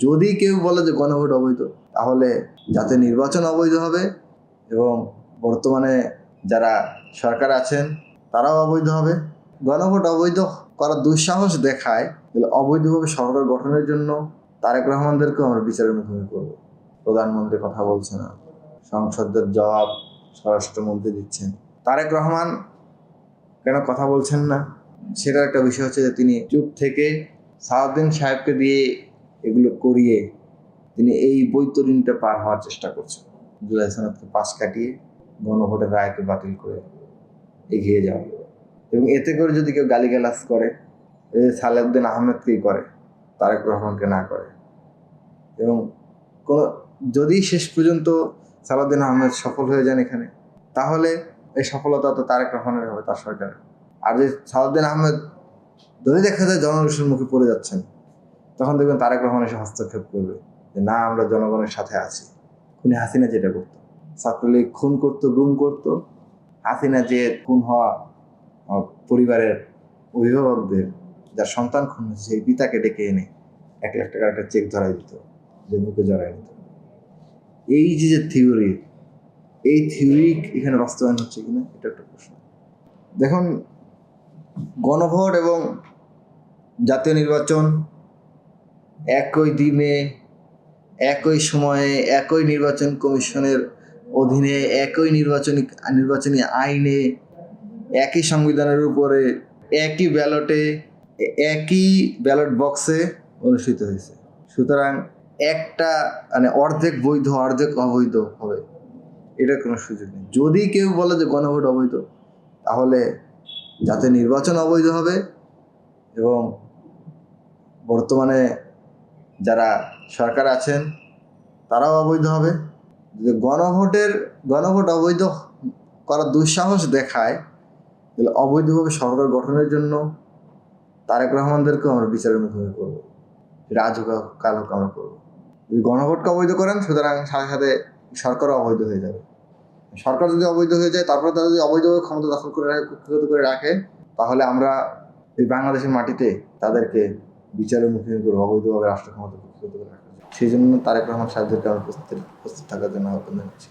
যদি কেউ বলে যে গণভোট অবৈধ, তাহলে জাতীয় নির্বাচন অবৈধ হবে এবং বর্তমানে যারা সরকার আছেন তারাও অবৈধ হবে। গণভোট অবৈধ করার দুঃসাহস দেখায়, অবৈধভাবে সরকার গঠনের জন্য তারেক রহমানদেরকেও আমরা বিচারের মুখোমুখি করবো। প্রধানমন্ত্রী কথা বলছে না, সংসদের জবাব স্বরাষ্ট্রমন্ত্রী দিচ্ছেন। তারেক রহমান কেন কথা বলছেন না, সেটার একটা বিষয় হচ্ছে যে তিনি চুপ থেকে সালাউদ্দিন সাহেবকে দিয়ে এগুলো করিয়ে তিনি এই বৈতরণীটা পার হওয়ার চেষ্টা করছেন। জুলাই সনদকে পাশ কাটিয়ে গণভোটের রায়কে বাতিল করে এগিয়ে যাওয়া, এবং এতে করে যদি কেউ গালিগালাজ করে, সালাউদ্দিন আহমেদকেই করে, তারেক রহমানকে না করে, এবং যদি শেষ পর্যন্ত সালাউদ্দিন আহমেদ সফল হয়ে যান এখানে, তাহলে এই সফলতা তো তারেক রহমানের হবে, তার সরকারের। আর যদি সালাউদ্দিন আহমেদ যদি দেখা যায় জনরোষের মুখে পড়ে যাচ্ছেন, তখন দেখবেন তারেক রহমান এসে হস্তক্ষেপ করবে যে না, আমরা জনগণের সাথে আছি। খুনি হাসিনা যেটা করতো, ছাত্রলীগ খুন করতো, গুম করতো, হাসিনা যে খুন হওয়া পরিবারের অভিভাবকদের যার সন্তান খুন হয়েছে সেই পিতাকে ডেকে এনে 1 লাখ টাকার একটা চেক ধরাই দিত, যে বুকে জড়াই দিত। এই যে থিওরি, এই থিওরি এখানে বাস্তবায়ন হচ্ছে কিনা, এটা একটা প্রশ্ন। দেখুন, গণভোট এবং জাতীয় নির্বাচন একই দিনে, একই সময়ে, একই নির্বাচন কমিশনের অধীনে, একই নির্বাচনী আইনে, একই সংবিধানের উপরে, একই ব্যালটে, একই ব্যালট বক্সে অনুষ্ঠিত হয়েছে। সুতরাং একটা অর্ধেক বৈধ অর্ধেক অবৈধ হবে, এটার কোনো সুযোগ নেই। যদি কেউ বলে যে গণভোট অবৈধ, তাহলে জাতীয় নির্বাচন অবৈধ হবে এবং বর্তমানে যারা সরকার আছেন তারাও অবৈধ হবে। যে গণভোট অবৈধ করার দুঃসাহস দেখায়, অবৈধভাবে সরকার গঠনের জন্য তারেক রহমানদেরকেও আমরা বিচারের মুখোমুখি করবো। এটা আজ হোক কাল হোক আমরা করবো। যদি গণভোটকে অবৈধ করেন, সুতরাং সাথে সাথে সরকারও অবৈধ হয়ে যাবে। সরকার যদি অবৈধ হয়ে যায়, তারপরে তারা যদি অবৈধভাবে ক্ষমতা দখল করে রাখে, তাহলে আমরা এই বাংলাদেশের মাটিতে তাদেরকে বিচারের মুখোমুখি করবো, অবৈধভাবে রাষ্ট্র ক্ষমতা কুক্ষিগত করে রাখা। সেই জন্য তারেক রহমান সাহেবদেরকে আমরা প্রস্তুত থাকার জন্য আহ্বান জানাচ্ছি।